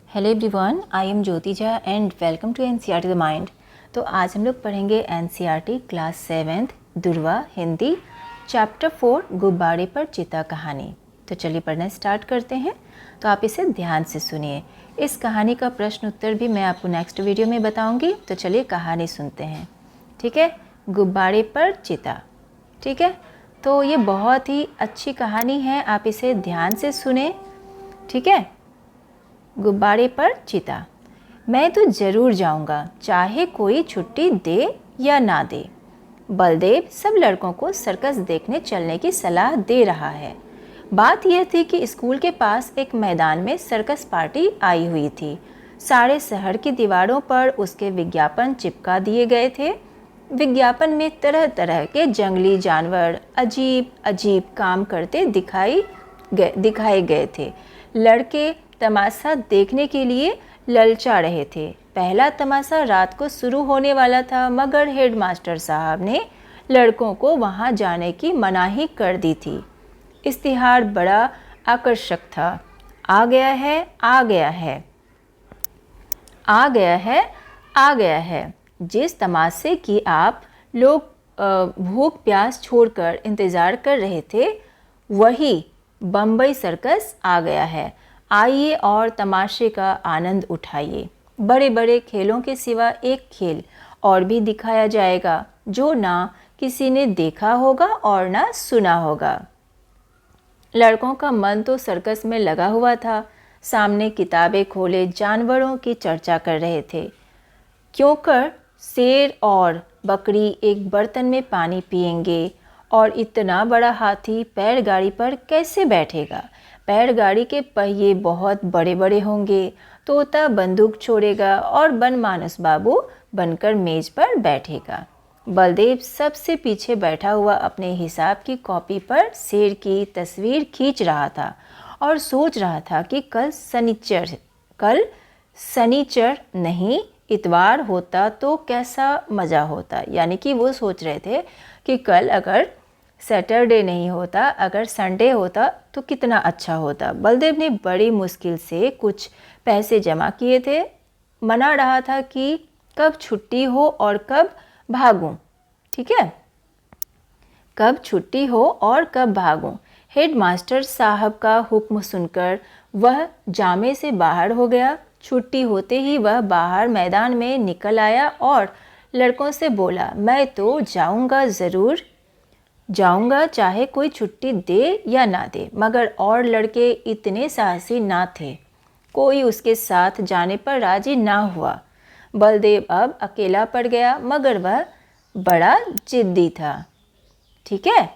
Hello everyone, I am Jyotija and welcome to NCERT the mind. तो आज हम लोग पढ़ेंगे एनसीईआरटी क्लास 7th दुर्वा हिंदी चैप्टर 4 गुब्बारे पर चिता कहानी। तो चलिए पढ़ना स्टार्ट करते हैं। तो आप इसे ध्यान से सुनिए। इस कहानी का प्रश्न उत्तर भी मैं आपको नेक्स्ट वीडियो में बताऊंगी। तो चलिए कहानी सुनते हैं। ठीक है, गुब्बारे पर चिता। ठीक है, तो ये बहुत ही अच्छी कहानी है, आप इसे ध्यान से सुने। ठीक है, गुब्बारे पर चिता। मैं तो ज़रूर जाऊंगा, चाहे कोई छुट्टी दे या ना दे। बलदेव सब लड़कों को सर्कस देखने चलने की सलाह दे रहा है। बात यह थी कि स्कूल के पास एक मैदान में सर्कस पार्टी आई हुई थी। सारे शहर की दीवारों पर उसके विज्ञापन चिपका दिए गए थे। विज्ञापन में तरह तरह के जंगली जानवर अजीब अजीब काम करते दिखाए गए थे। लड़के तमाशा देखने के लिए ललचा रहे थे। पहला तमाशा रात को शुरू होने वाला था, मगर हेडमास्टर साहब ने लड़कों को वहां जाने की मनाही कर दी थी। इश्तिहार बड़ा आकर्षक था। आ गया है, आ गया है, आ गया है, आ गया है। जिस तमाशे की आप लोग भूख प्यास छोड़कर इंतज़ार कर रहे थे, वही बम्बई सर्कस आ गया है। आइए और तमाशे का आनंद उठाइए। बड़े बड़े खेलों के सिवा एक खेल और भी दिखाया जाएगा, जो ना किसी ने देखा होगा और ना सुना होगा। लड़कों का मन तो सर्कस में लगा हुआ था। सामने किताबें खोले जानवरों की चर्चा कर रहे थे। क्योंकर शेर और बकरी एक बर्तन में पानी पिएंगे, और इतना बड़ा हाथी बैलगाड़ी पर कैसे बैठेगा। बैलगाड़ी के पहिए बहुत बड़े बड़े होंगे। तोता बंदूक छोड़ेगा और बनमानस बाबू बनकर मेज पर बैठेगा। बलदेव सबसे पीछे बैठा हुआ अपने हिसाब की कॉपी पर शेर की तस्वीर खींच रहा था और सोच रहा था कि कल शनिचर नहीं इतवार होता तो कैसा मज़ा होता। यानी कि वो सोच रहे थे कि कल अगर सैटरडे नहीं होता, अगर संडे होता तो कितना अच्छा होता। बलदेव ने बड़ी मुश्किल से कुछ पैसे जमा किए थे। मना रहा था कि कब छुट्टी हो और कब भागूं। ठीक है, कब छुट्टी हो और कब भागूं। हेडमास्टर साहब का हुक्म सुनकर वह जामे से बाहर हो गया। छुट्टी होते ही वह बाहर मैदान में निकल आया और लड़कों से बोला, मैं तो जाऊंगा, ज़रूर जाऊंगा, चाहे कोई छुट्टी दे या ना दे। मगर और लड़के इतने साहसी ना थे। कोई उसके साथ जाने पर राजी ना हुआ। बलदेव अब अकेला पड़ गया, मगर वह बड़ा जिद्दी था। ठीक है,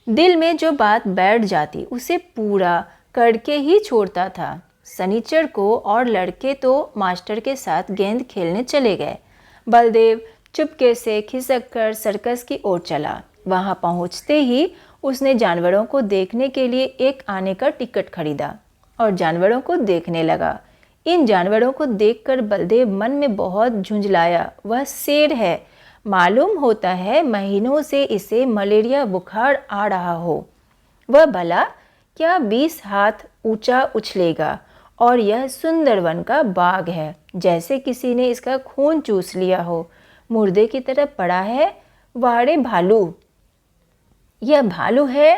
दिल में जो बात बैठ जाती उसे पूरा करके ही छोड़ता था। शनिचर को और लड़के तो मास्टर के साथ गेंद खेलने चले गए। बलदेव चुपके से खिसक कर सर्कस की ओर चला। वहां पहुंचते ही उसने जानवरों को देखने के लिए एक आने का टिकट खरीदा और जानवरों को देखने लगा। इन जानवरों को देखकर बलदेव मन में बहुत झुंझलाया। वह शेर है, मालूम होता है महीनों से इसे मलेरिया बुखार आ रहा हो। वह भला क्या 20 हाथ ऊंचा उछलेगा, और यह सुंदरवन का बाग है, जैसे किसी ने इसका खून चूस लिया हो। मुर्दे की तरह पड़ा है। वाड़े भालू, यह भालू है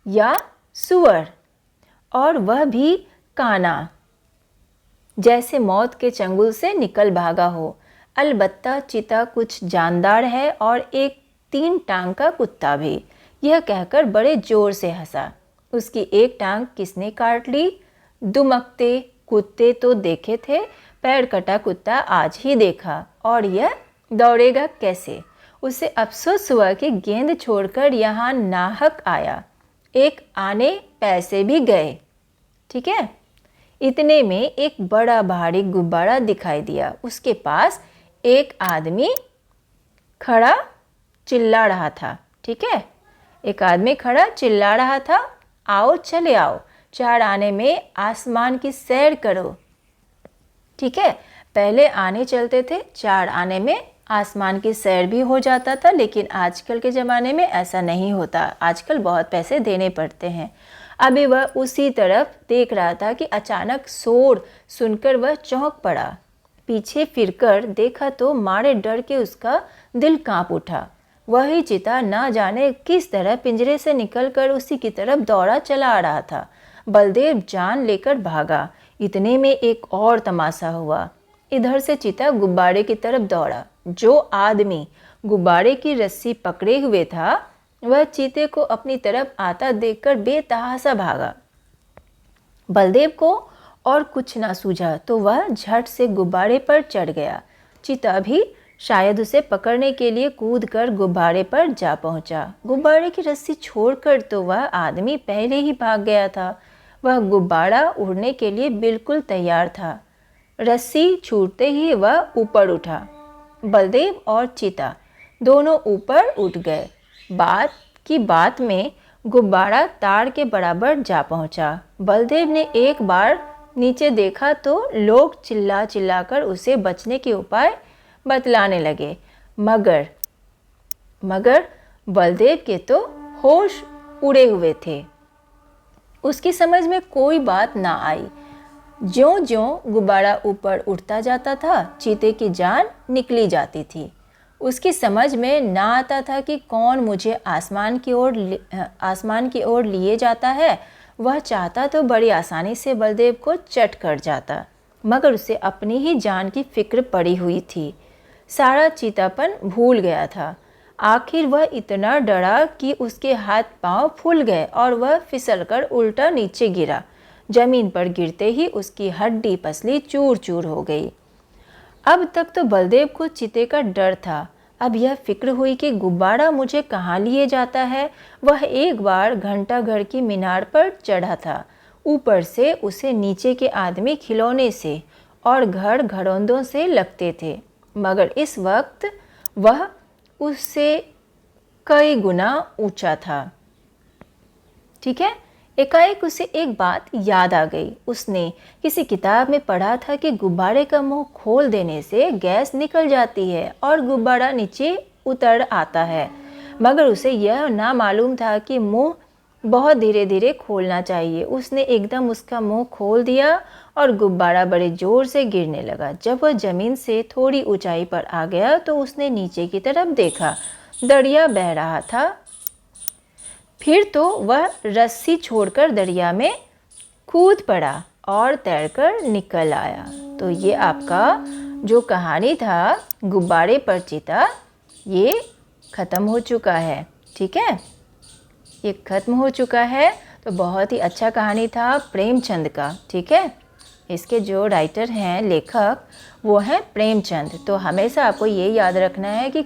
या सुअर, और वह भी काना, जैसे मौत के चंगुल से निकल भागा हो। अलबत्ता चिता कुछ जानदार है और एक 3 टांग का कुत्ता भी। यह कहकर बड़े जोर से हंसा। उसकी एक टांग किसने काट ली? दुमकते कुत्ते तो देखे थे, पैर कटा कुत्ता आज ही देखा, और यह दौड़ेगा कैसे? उसे अफसोस हुआ कि गेंद छोड़कर यहाँ नाहक आया। एक आने पैसे भी गए। ठीक है, इतने में एक बड़ा भारी गुब्बारा दिखाई दिया। उसके पास एक आदमी खड़ा चिल्ला रहा था। ठीक है, एक आदमी खड़ा चिल्ला रहा था, आओ चले आओ, 4 आने में आसमान की सैर करो। ठीक है, पहले आने चलते थे, 4 आने में आसमान की सैर भी हो जाता था, लेकिन आजकल के ज़माने में ऐसा नहीं होता। आजकल बहुत पैसे देने पड़ते हैं। अभी वह उसी तरफ देख रहा था कि अचानक शोर सुनकर वह चौंक पड़ा। पीछे फिरकर देखा तो मारे डर के उसका दिल कांप उठा। वही चीता ना जाने किस तरह पिंजरे से निकलकर उसी की तरफ दौड़ा चला आ रहा था। बलदेव जान लेकर भागा। इतने में एक और तमाशा हुआ। इधर से चीता गुब्बारे की तरफ दौड़ा। जो आदमी गुब्बारे की रस्सी पकड़े हुए था वह चीते को अपनी तरफ आता देखकर बेतहाशा भागा। बलदेव को और कुछ ना सूझा तो वह झट से गुब्बारे पर चढ़ गया। चीता भी शायद उसे पकड़ने के लिए कूदकर गुब्बारे पर जा पहुंचा। गुब्बारे की रस्सी छोड़कर तो वह आदमी पहले ही भाग गया था। वह गुब्बारा उड़ने के लिए बिल्कुल तैयार था। रस्सी छूटते ही वह ऊपर उठा। बलदेव और चीता दोनों ऊपर उठ गए। बात में गुब्बारा तार के बराबर जा पहुंचा। बलदेव ने एक बार नीचे देखा तो लोग चिल्ला चिल्लाकर उसे बचने के उपाय बतलाने लगे, मगर बलदेव के तो होश उड़े हुए थे। उसकी समझ में कोई बात ना आई। ज्यों-ज्यों गुब्बारा ऊपर उठता जाता था, चीते की जान निकली जाती थी। उसकी समझ में ना आता था कि कौन मुझे आसमान की ओर लिए जाता है। वह चाहता तो बड़ी आसानी से बलदेव को चट कर जाता, मगर उसे अपनी ही जान की फिक्र पड़ी हुई थी। सारा चीतापन भूल गया था। आखिर वह इतना डरा कि उसके हाथ पांव फूल गए और वह फिसलकर उल्टा नीचे गिरा। जमीन पर गिरते ही उसकी हड्डी पसली चूर चूर हो गई। अब तक तो बलदेव को चीते का डर था। अब यह फिक्र हुई कि गुब्बारा मुझे कहाँ लिए जाता है। वह एक बार घंटाघर की मीनार पर चढ़ा था। ऊपर से उसे नीचे के आदमी खिलौने से और घर घरौंदों से लगते थे, मगर इस वक्त वह उससे कई गुना ऊंचा था। ठीक है, एकाएक उसे एक बात याद आ गई। उसने किसी किताब में पढ़ा था कि गुब्बारे का मुंह खोल देने से गैस निकल जाती है और गुब्बारा नीचे उतर आता है, मगर उसे यह ना मालूम था कि मुंह बहुत धीरे धीरे खोलना चाहिए। उसने एकदम उसका मुंह खोल दिया और गुब्बारा बड़े जोर से गिरने लगा। जब वह जमीन से थोड़ी ऊंचाई पर आ गया तो उसने नीचे की तरफ देखा। दरिया बह रहा था। फिर तो वह रस्सी छोड़कर दरिया में कूद पड़ा और तैरकर निकल आया। तो ये आपका जो कहानी था गुब्बारे पर चीता, ये ख़त्म हो चुका है। ठीक है, ये ख़त्म हो चुका है। तो बहुत ही अच्छा कहानी था प्रेमचंद का। ठीक है, इसके जो राइटर हैं, लेखक, वो हैं प्रेमचंद। तो हमेशा आपको ये याद रखना है कि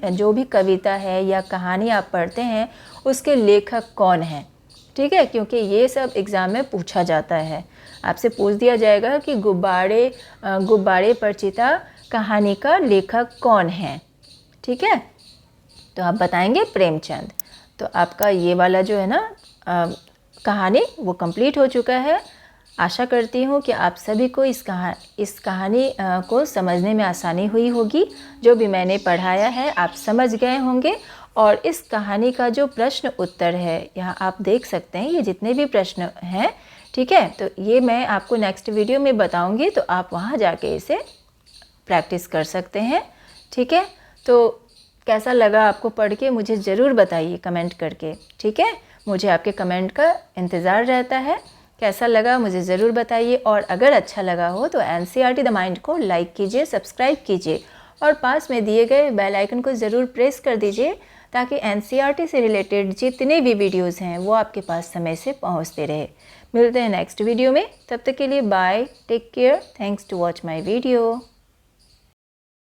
जो भी कविता है या कहानी आप पढ़ते हैं उसके लेखक कौन हैं। ठीक है, क्योंकि ये सब एग्ज़ाम में पूछा जाता है। आपसे पूछ दिया जाएगा कि गुब्बारे पर चीता कहानी का लेखक कौन है। ठीक है, तो आप बताएंगे प्रेमचंद। तो आपका ये वाला जो है ना कहानी वो कंप्लीट हो चुका है। आशा करती हूँ कि आप सभी को इस कहानी को समझने में आसानी हुई होगी। जो भी मैंने पढ़ाया है आप समझ गए होंगे। और इस कहानी का जो प्रश्न उत्तर है यहाँ आप देख सकते हैं, ये जितने भी प्रश्न हैं। ठीक है, तो ये मैं आपको नेक्स्ट वीडियो में बताऊँगी, तो आप वहाँ जाके इसे प्रैक्टिस कर सकते हैं। ठीक है, तो कैसा लगा आपको पढ़ के मुझे ज़रूर बताइए कमेंट करके। ठीक है, मुझे आपके कमेंट का इंतज़ार रहता है। कैसा लगा मुझे ज़रूर बताइए, और अगर अच्छा लगा हो तो NCERT द माइंड को लाइक कीजिए, सब्सक्राइब कीजिए और पास में दिए गए बेल आइकन को ज़रूर प्रेस कर दीजिए ताकि NCERT से रिलेटेड जितने भी वीडियोज़ हैं वो आपके पास समय से पहुंचते रहे। मिलते हैं नेक्स्ट वीडियो में, तब तक के लिए bye, take care, thanks to watch my video.